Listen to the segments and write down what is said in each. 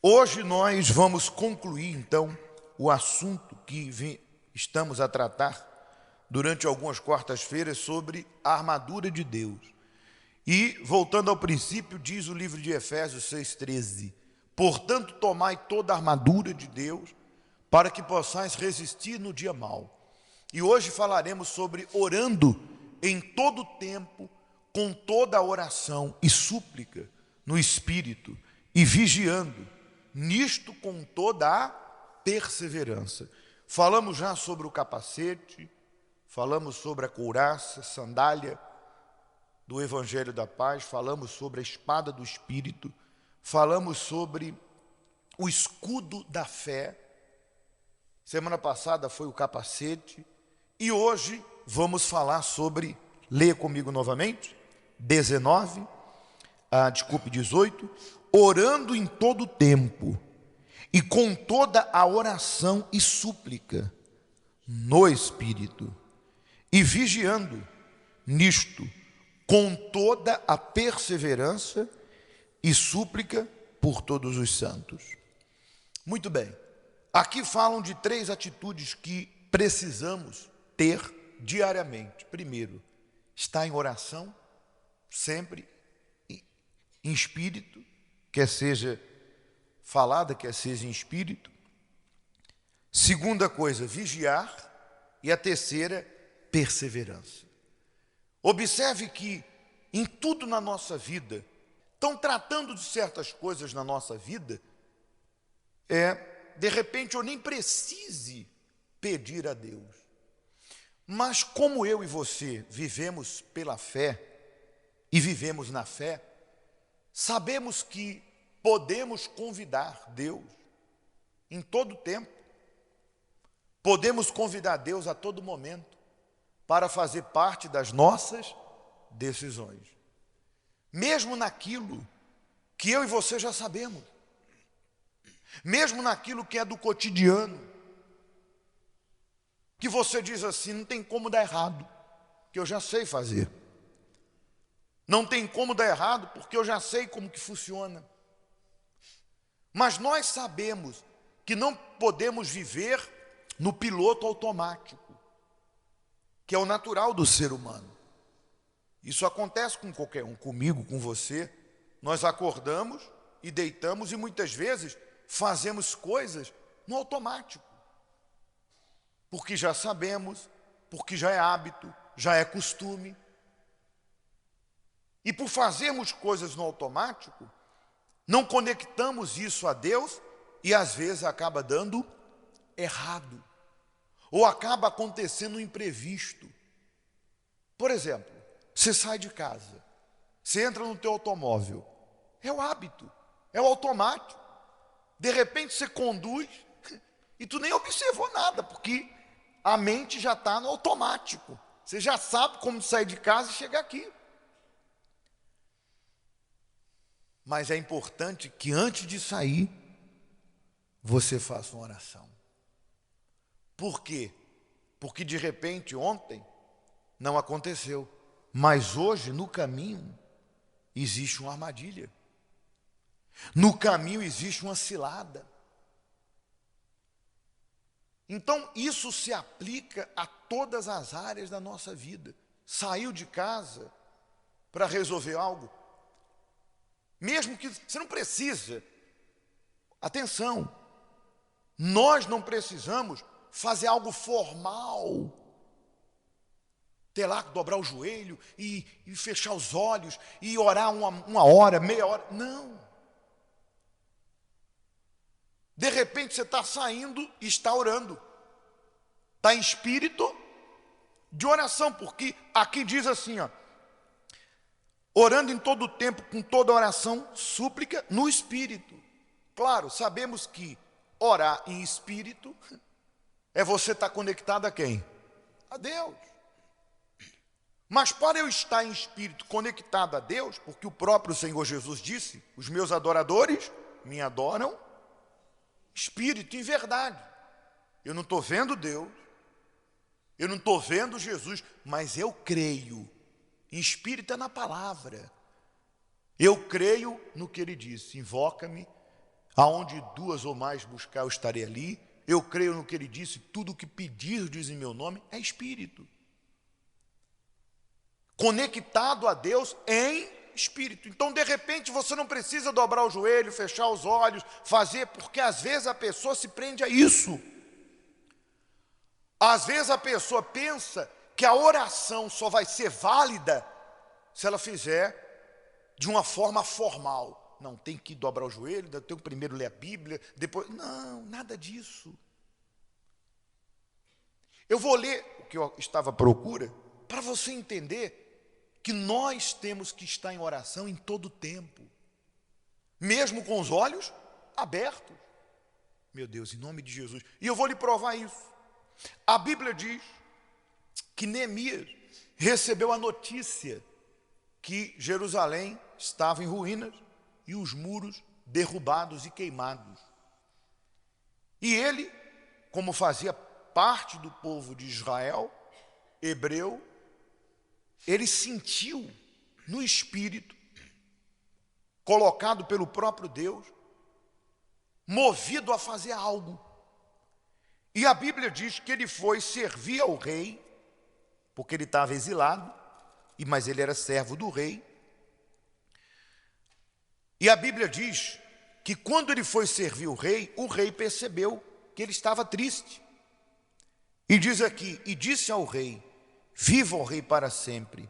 Hoje nós vamos concluir, então, o assunto que estamos a tratar durante algumas quartas-feiras sobre a armadura de Deus. E, voltando ao princípio, diz o livro de Efésios 6,13: portanto, tomai toda a armadura de Deus, para que possais resistir no dia mau. E hoje falaremos sobre orando em todo o tempo, com toda a oração e súplica no Espírito, e vigiando, nisto com toda a perseverança. Falamos já sobre o capacete, falamos sobre a couraça, sandália do Evangelho da Paz, falamos sobre a espada do Espírito, falamos sobre o escudo da fé. Semana passada foi o capacete, e hoje vamos falar sobre, leia comigo novamente, 18, orando em todo tempo, e com toda a oração e súplica, no Espírito, e vigiando nisto, com toda a perseverança e súplica por todos os santos. Muito bem, aqui falam de 3 atitudes que precisamos ter diariamente. Primeiro, estar em oração, sempre em espírito, quer seja falada, quer seja em espírito. Segunda coisa, vigiar. E a terceira, perseverança. Observe que em tudo na nossa vida, estão tratando de certas coisas na nossa vida, de repente eu nem precise pedir a Deus. Mas como eu e você vivemos pela fé e vivemos na fé, sabemos que podemos convidar Deus em todo tempo. Podemos convidar Deus a todo momento para fazer parte das nossas decisões. Mesmo naquilo que eu e você já sabemos. Mesmo naquilo que é do cotidiano. Que você diz assim, não tem como dar errado, que eu já sei fazer. Não tem como dar errado, porque eu já sei como que funciona. Mas nós sabemos que não podemos viver no piloto automático, que é o natural do ser humano. Isso acontece com qualquer um, comigo, com você. Nós acordamos e deitamos e muitas vezes fazemos coisas no automático. Porque já sabemos, porque já é hábito, já é costume. E por fazermos coisas no automático, não conectamos isso a Deus e às vezes acaba dando errado. Ou acaba acontecendo um imprevisto. Por exemplo, você sai de casa, você entra no teu automóvel, é o hábito, é o automático. De repente você conduz e tu nem observou nada, porque a mente já está no automático. Você já sabe como sair de casa e chegar aqui. Mas é importante que antes de sair, você faça uma oração. Por quê? Porque de repente ontem não aconteceu. Mas hoje no caminho existe uma armadilha. No caminho existe uma cilada. Então isso se aplica a todas as áreas da nossa vida. Saiu de casa para resolver algo, mesmo que você não precisa. Atenção, nós não precisamos fazer algo formal, ter lá que dobrar o joelho e fechar os olhos e orar uma hora, meia hora. Não. De repente você está saindo e está orando. Está em espírito de oração, porque aqui diz assim, orando em todo o tempo, com toda oração, súplica no Espírito. Claro, sabemos que orar em Espírito é você estar conectado a quem? A Deus. Mas para eu estar em Espírito conectado a Deus, porque o próprio Senhor Jesus disse, os meus adoradores me adoram, Espírito em verdade. Eu não estou vendo Deus, eu não estou vendo Jesus, mas eu creio. Em espírito é na palavra. Eu creio no que ele disse, invoca-me Aonde duas ou mais buscar, eu estarei ali. Eu creio no que ele disse, tudo o que pedirdes em meu nome é espírito. Conectado a Deus em espírito. Então, de repente, você não precisa dobrar o joelho, fechar os olhos, fazer, porque às vezes a pessoa se prende a isso. Às vezes a pessoa pensa que a oração só vai ser válida se ela fizer de uma forma formal. Não, tem que dobrar o joelho, tem que primeiro ler a Bíblia, depois... Não, nada disso. Eu vou ler o que eu estava à procura, para você entender que nós temos que estar em oração em todo o tempo, mesmo com os olhos abertos. Meu Deus, em nome de Jesus. E eu vou lhe provar isso. A Bíblia diz que Neemias recebeu a notícia que Jerusalém estava em ruínas e os muros derrubados e queimados. E ele, como fazia parte do povo de Israel, hebreu, ele sentiu no espírito, colocado pelo próprio Deus, movido a fazer algo. E a Bíblia diz que ele foi servir ao rei, porque ele estava exilado, mas ele era servo do rei. E a Bíblia diz que quando ele foi servir o rei percebeu que ele estava triste. E diz aqui, e disse ao rei, viva o rei para sempre.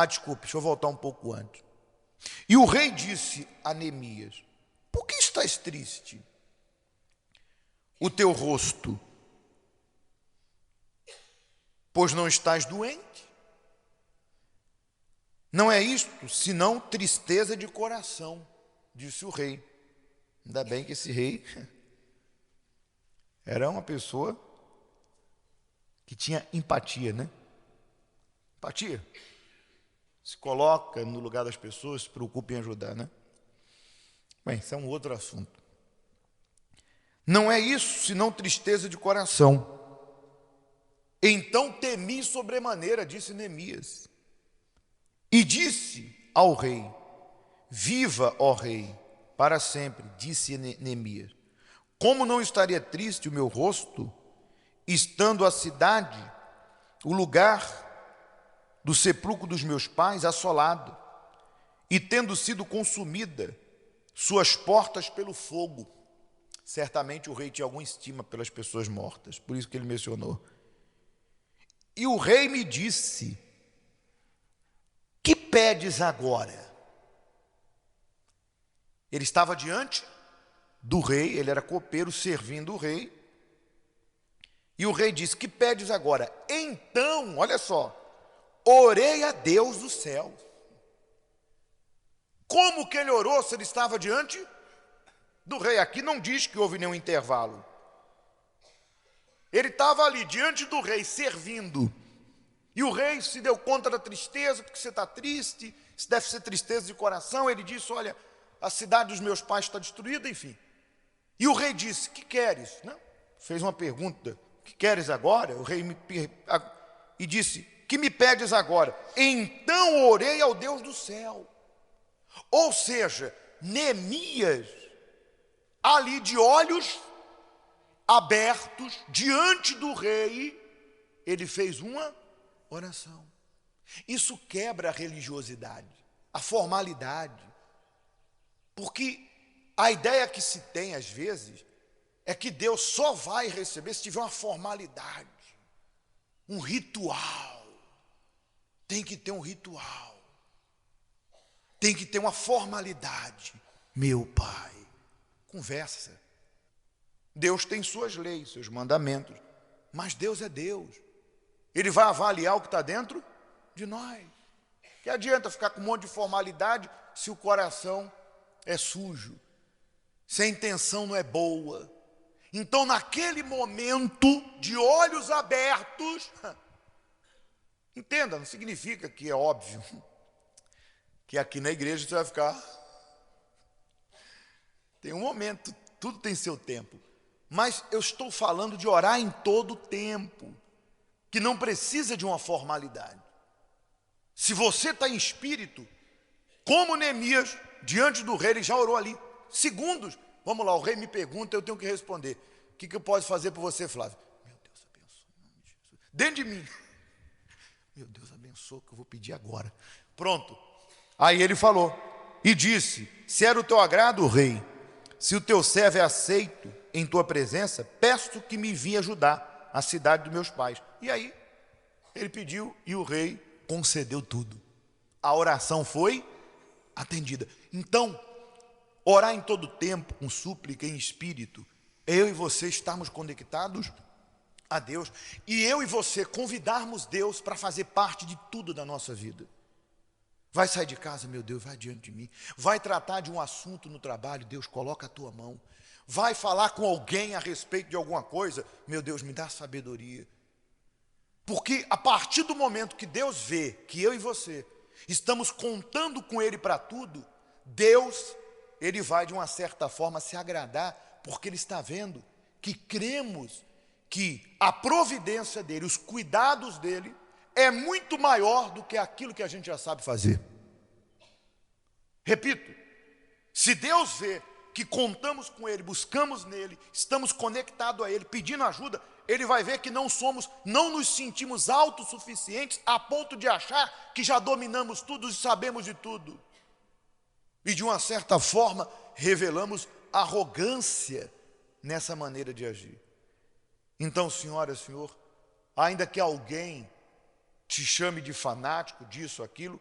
Desculpe, deixa eu voltar um pouco antes. E o rei disse a Neemias, por que estás triste? O teu rosto, pois não estás doente? Não é isto, senão tristeza de coração, disse o rei. Ainda bem que esse rei era uma pessoa que tinha empatia, né? Empatia. Se coloca no lugar das pessoas, se preocupa em ajudar, né? Bem, isso é um outro assunto. Não é isso, senão tristeza de coração. Então temi sobremaneira, disse Neemias. E disse ao rei, viva, ó rei, para sempre, disse Neemias. Como não estaria triste o meu rosto, estando a cidade, o lugar do sepulcro dos meus pais, assolado, e tendo sido consumida suas portas pelo fogo. Certamente o rei tinha alguma estima pelas pessoas mortas, por isso que ele mencionou. E o rei me disse, que pedes agora? Ele estava diante do rei, ele era copeiro servindo o rei, e o rei disse, que pedes agora? Então, olha só, orei a Deus do céu. Como que ele orou se ele estava diante do rei? Aqui não diz que houve nenhum intervalo. Ele estava ali diante do rei servindo. E o rei se deu conta da tristeza, porque você está triste, isso deve ser tristeza de coração. Ele disse, olha, a cidade dos meus pais está destruída, enfim. E o rei disse, que queres? Não? Fez uma pergunta, que queres agora? O rei e disse, que me pedes agora? Então orei ao Deus do céu. Ou seja, Neemias, ali de olhos abertos, diante do rei, ele fez uma oração. Isso quebra a religiosidade, a formalidade. Porque a ideia que se tem, às vezes, é que Deus só vai receber se tiver uma formalidade, um ritual. Tem que ter um ritual. Tem que ter uma formalidade. Meu Pai, conversa. Deus tem suas leis, seus mandamentos, mas Deus é Deus. Ele vai avaliar o que está dentro de nós. Que adianta ficar com um monte de formalidade se o coração é sujo, se a intenção não é boa. Então, naquele momento de olhos abertos, entenda, não significa que é óbvio que aqui na igreja você vai ficar. Tem um momento, tudo tem seu tempo. Mas eu estou falando de orar em todo o tempo, que não precisa de uma formalidade. Se você está em espírito, como Neemias, diante do rei, ele já orou ali. segundos. Vamos lá, o rei me pergunta, eu tenho que responder. O que eu posso fazer por você, Flávio? Meu Deus, abençoa em nome de Jesus. Dentro de mim. Meu Deus, abençoa que eu vou pedir agora. Pronto. Aí ele falou e disse: se era o teu agrado, rei, se o teu servo é aceito em tua presença, peço que me venha ajudar a cidade dos meus pais. E aí, ele pediu e o rei concedeu tudo. A oração foi atendida. Então, orar em todo tempo, com súplica em espírito, eu e você estarmos conectados a Deus, e eu e você convidarmos Deus para fazer parte de tudo da nossa vida. Vai sair de casa, meu Deus, vai diante de mim. Vai tratar de um assunto no trabalho, Deus, coloca a tua mão. Vai falar com alguém a respeito de alguma coisa, meu Deus, me dá sabedoria. Porque a partir do momento que Deus vê que eu e você estamos contando com Ele para tudo, Deus, Ele vai de uma certa forma se agradar, porque Ele está vendo que cremos que a providência dEle, os cuidados dEle, é muito maior do que aquilo que a gente já sabe fazer. Repito, se Deus vê que contamos com Ele, buscamos nele, estamos conectados a Ele, pedindo ajuda, Ele vai ver que não nos sentimos autossuficientes a ponto de achar que já dominamos tudo e sabemos de tudo. E de uma certa forma, revelamos arrogância nessa maneira de agir. Então, senhora, senhor, ainda que alguém te chame de fanático, disso, aquilo,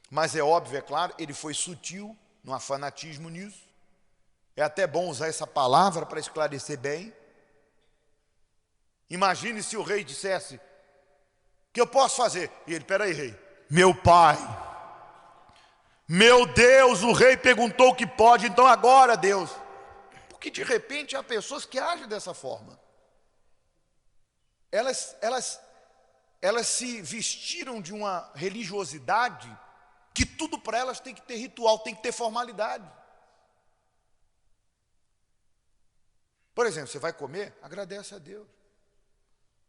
mas é óbvio, é claro, ele foi sutil, não há fanatismo nisso. É até bom usar essa palavra para esclarecer bem. Imagine se o rei dissesse: o que eu posso fazer? E ele: peraí, rei, meu pai, meu Deus, o rei perguntou o que pode, então agora, Deus. Porque de repente há pessoas que agem dessa forma. Elas se vestiram de uma religiosidade que tudo para elas tem que ter ritual, tem que ter formalidade. Por exemplo, você vai comer, agradece a Deus.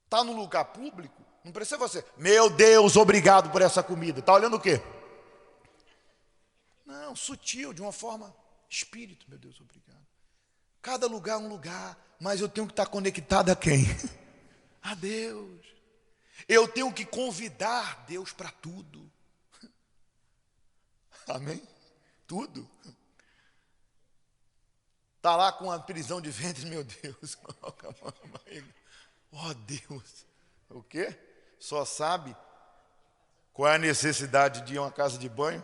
Está num lugar público, não precisa você: meu Deus, obrigado por essa comida. Está olhando o quê? Não, sutil, de uma forma espírito, meu Deus, obrigado. Cada lugar é um lugar, mas eu tenho que estar conectado a quem? A Deus. Eu tenho que convidar Deus para tudo. Amém? Tudo. Está lá com a prisão de ventre, meu Deus. Oh, Deus. O quê? Só sabe qual é a necessidade de ir a uma casa de banho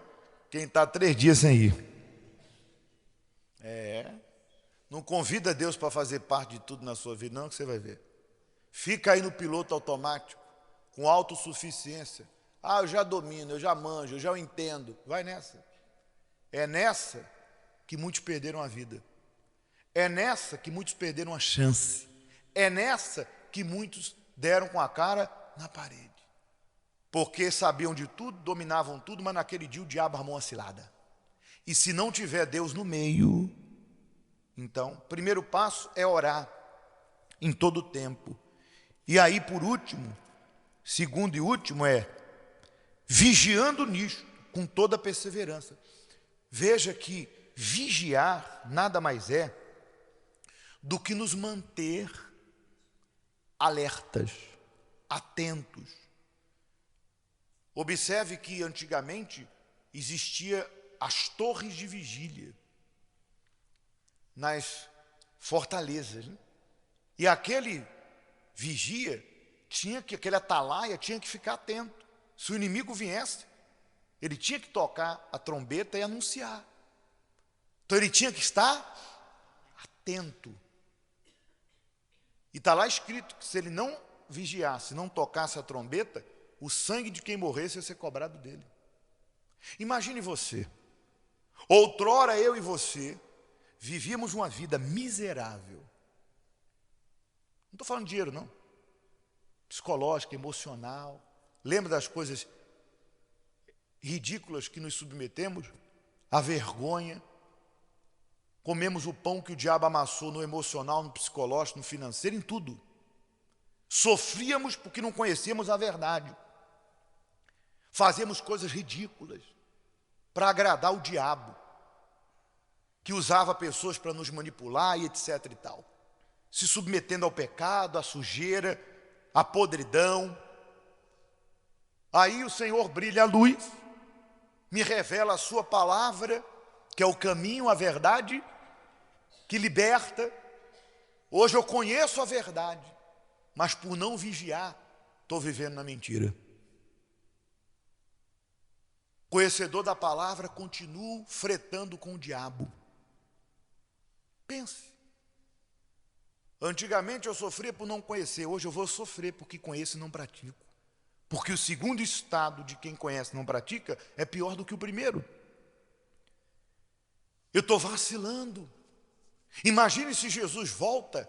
quem está 3 dias sem ir. Não convida Deus para fazer parte de tudo na sua vida, não, que você vai ver. Fica aí no piloto automático, com autossuficiência. Ah, eu já domino, eu já manjo, eu já entendo. Vai nessa. É nessa que muitos perderam a vida. É nessa que muitos perderam a chance. É nessa que muitos deram com a cara na parede. Porque sabiam de tudo, dominavam tudo, mas naquele dia o diabo armou uma cilada. E se não tiver Deus no meio, então, primeiro passo é orar em todo o tempo. E aí, por último, segundo e último, é vigiando nisto, com toda perseverança. Veja que vigiar nada mais é do que nos manter alertas, atentos. Observe que antigamente existia as torres de vigília nas fortalezas, né? E aquele vigia aquele atalaia tinha que ficar atento. Se o inimigo viesse, ele tinha que tocar a trombeta e anunciar. Então ele tinha que estar atento. E está lá escrito que se ele não vigiasse, não tocasse a trombeta, o sangue de quem morresse ia ser cobrado dele. Imagine você, outrora eu e você vivíamos uma vida miserável. Não estou falando de dinheiro, não. Psicológica, emocional. Lembra das coisas ridículas que nos submetemos? A vergonha. Comemos o pão que o diabo amassou no emocional, no psicológico, no financeiro, em tudo. Sofríamos porque não conhecíamos a verdade. Fazemos coisas ridículas para agradar o diabo. que usava pessoas para nos manipular e etc e tal, se submetendo ao pecado, à sujeira, à podridão. Aí o Senhor brilha a luz, me revela a sua palavra, que é o caminho, a verdade, que liberta. Hoje eu conheço a verdade, mas por não vigiar, estou vivendo na mentira. Conhecedor da palavra, continuo fretando com o diabo. Pense. Antigamente eu sofria por não conhecer, hoje eu vou sofrer porque conheço e não pratico. Porque o segundo estado de quem conhece e não pratica é pior do que o primeiro. Eu estou vacilando. Imagine se Jesus volta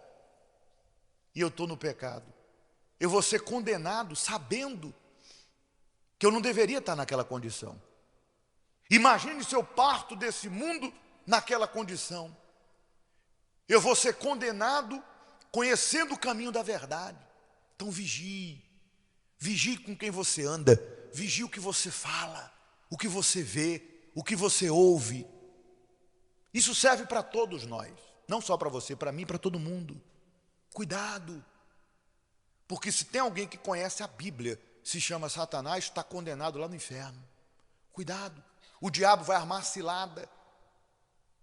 e eu estou no pecado. Eu vou ser condenado sabendo que eu não deveria estar naquela condição. Imagine se eu parto desse mundo naquela condição. Eu vou ser condenado conhecendo o caminho da verdade. Então vigie. Vigie com quem você anda. Vigie o que você fala, o que você vê, o que você ouve. Isso serve para todos nós. Não só para você, para mim, para todo mundo. Cuidado. Porque se tem alguém que conhece a Bíblia, se chama Satanás, está condenado lá no inferno. Cuidado. O diabo vai armar cilada.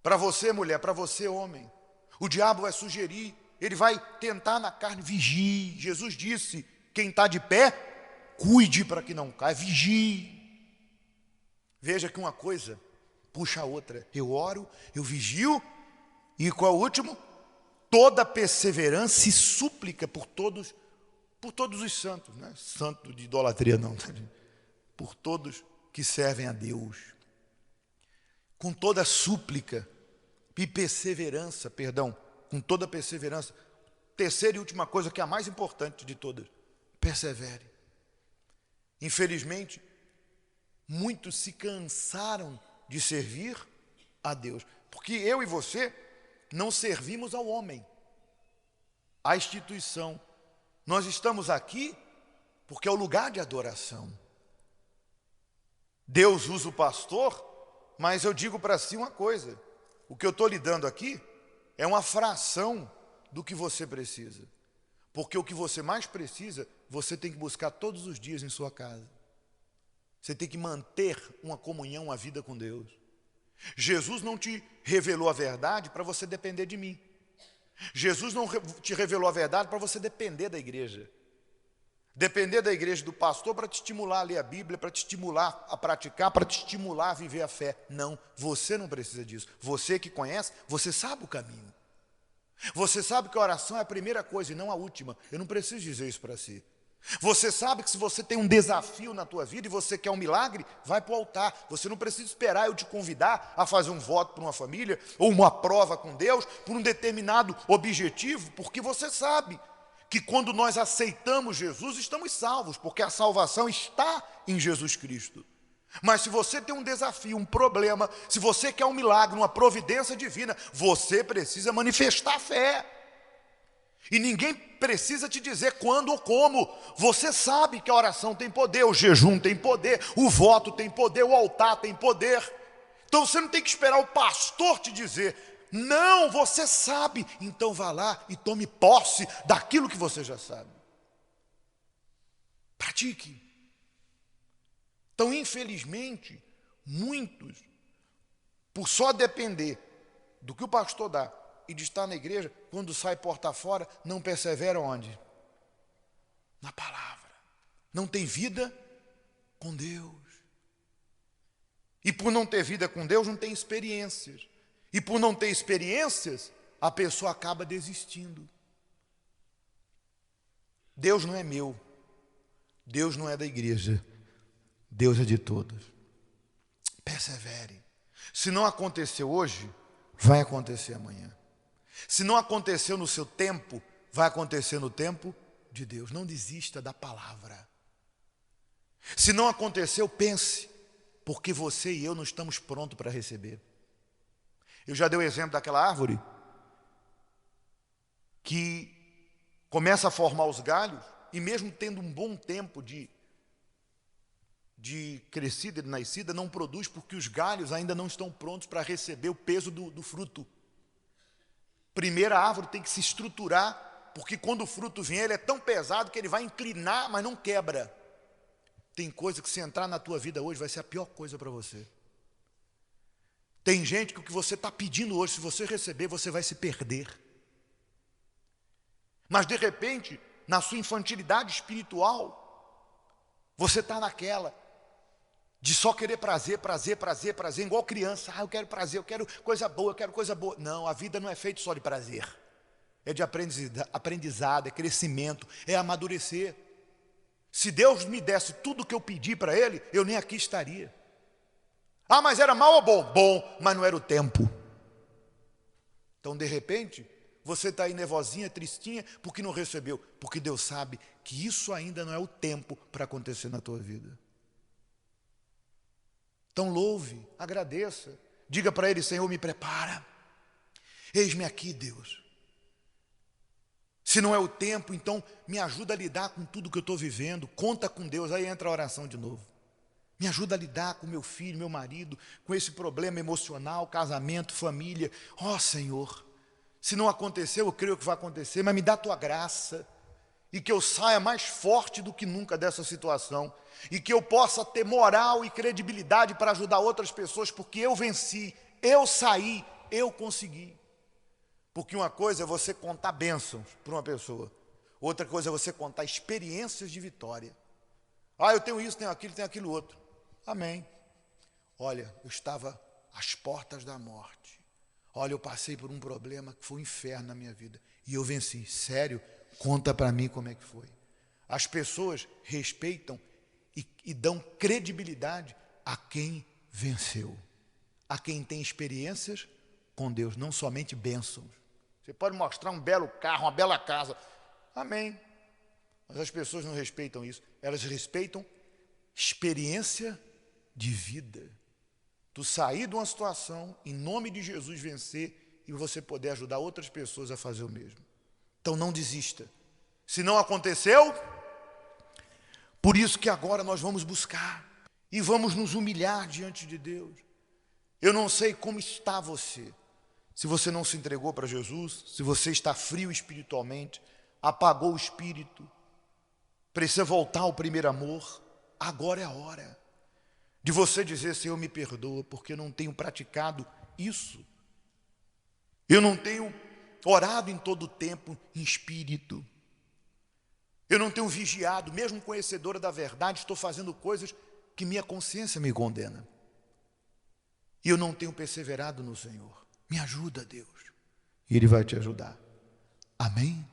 Para você, mulher, para você, homem. O diabo vai sugerir, ele vai tentar na carne, vigie. Jesus disse, quem está de pé, cuide para que não caia, vigie. Veja que uma coisa puxa a outra. Eu oro, eu vigio, e qual é o último? Toda perseverança e súplica por todos os santos, não é santo de idolatria não, por todos que servem a Deus. Com toda súplica e perseverança, com toda perseverança. Terceira e última coisa, que é a mais importante de todas, persevere. Infelizmente, muitos se cansaram de servir a Deus, porque eu e você não servimos ao homem, à instituição. Nós estamos aqui porque é o lugar de adoração. Deus usa o pastor, mas eu digo para si uma coisa, o que eu estou lhe dando aqui é uma fração do que você precisa. Porque o que você mais precisa, você tem que buscar todos os dias em sua casa. Você tem que manter uma comunhão, uma vida com Deus. Jesus não te revelou a verdade para você depender de mim. Jesus não te revelou a verdade para você depender da igreja. Depender da igreja, do pastor, para te estimular a ler a Bíblia, para te estimular a praticar, para te estimular a viver a fé. Não, você não precisa disso. Você que conhece, você sabe o caminho. Você sabe que a oração é a primeira coisa e não a última. Eu não preciso dizer isso para si. Você sabe que se você tem um desafio na tua vida e você quer um milagre, vai para o altar. Você não precisa esperar eu te convidar a fazer um voto para uma família ou uma prova com Deus por um determinado objetivo, porque você sabe que quando nós aceitamos Jesus, estamos salvos, porque a salvação está em Jesus Cristo. Mas se você tem um desafio, um problema, se você quer um milagre, uma providência divina, você precisa manifestar fé. E ninguém precisa te dizer quando ou como. Você sabe que a oração tem poder, o jejum tem poder, o voto tem poder, o altar tem poder. Então você não tem que esperar o pastor te dizer. Não, você sabe. Então vá lá e tome posse daquilo que você já sabe. Pratique. Então, infelizmente, muitos, por só depender do que o pastor dá e de estar na igreja, quando sai porta fora, não perseveram onde? Na palavra. Não tem vida com Deus. E por não ter vida com Deus, não tem experiências. E por não ter experiências, a pessoa acaba desistindo. Deus não é meu. Deus não é da igreja. Deus é de todos. Persevere. Se não aconteceu hoje, vai acontecer amanhã. Se não aconteceu no seu tempo, vai acontecer no tempo de Deus. Não desista da palavra. Se não aconteceu, pense, porque você e eu não estamos prontos para receber. Eu já dei o exemplo daquela árvore que começa a formar os galhos e mesmo tendo um bom tempo de de crescida e de nascida não produz porque os galhos ainda não estão prontos para receber o peso do fruto. Primeiro a árvore tem que se estruturar, porque quando o fruto vem, ele é tão pesado que ele vai inclinar, mas não quebra. Tem coisa que se entrar na tua vida hoje vai ser a pior coisa para você. Tem gente que o que você está pedindo hoje, se você receber, você vai se perder. Mas de repente, na sua infantilidade espiritual, você está naquela de só querer prazer, igual criança. Eu quero prazer, eu quero coisa boa, eu quero coisa boa. Não, a vida não é feita só de prazer. É de aprendizado, é crescimento, é amadurecer. Se Deus me desse tudo o que eu pedi para Ele, eu nem aqui estaria. Mas era mal ou bom? Bom, mas não era o tempo. Então, de repente, você está aí nervosinha, tristinha, porque não recebeu. Porque Deus sabe que isso ainda não é o tempo para acontecer na tua vida. Então louve, agradeça. Diga para Ele: Senhor, me prepara. Eis-me aqui, Deus. Se não é o tempo, então me ajuda a lidar com tudo que eu estou vivendo. Conta com Deus. Aí entra a oração de novo. Me ajuda a lidar com meu filho, meu marido, com esse problema emocional, casamento, família. Senhor, se não aconteceu, eu creio que vai acontecer, mas me dá a tua graça. E que eu saia mais forte do que nunca dessa situação. E que eu possa ter moral e credibilidade para ajudar outras pessoas, porque eu venci, eu saí, eu consegui. Porque uma coisa é você contar bênçãos para uma pessoa. Outra coisa é você contar experiências de vitória. Eu tenho isso, tenho aquilo outro. Amém. Olha, eu estava às portas da morte. Olha, eu passei por um problema que foi um inferno na minha vida. E eu venci. Sério? Conta para mim como é que foi. As pessoas respeitam e dão credibilidade a quem venceu. A quem tem experiências com Deus, não somente bênçãos. Você pode mostrar um belo carro, uma bela casa. Amém. Mas as pessoas não respeitam isso. Elas respeitam experiência de vida. Tu sair de uma situação, em nome de Jesus vencer, e você poder ajudar outras pessoas a fazer o mesmo. Então não desista. Se não aconteceu, por isso que agora nós vamos buscar e vamos nos humilhar diante de Deus. Eu não sei como está você. Se você não se entregou para Jesus, se você está frio espiritualmente, apagou o espírito, precisa voltar ao primeiro amor, agora é a hora de você dizer: Senhor, me perdoa, porque eu não tenho praticado isso. Eu não tenho orado em todo o tempo em espírito. Eu não tenho vigiado, mesmo conhecedora da verdade, estou fazendo coisas que minha consciência me condena. E eu não tenho perseverado no Senhor. Me ajuda, Deus. E Ele vai te ajudar. Amém?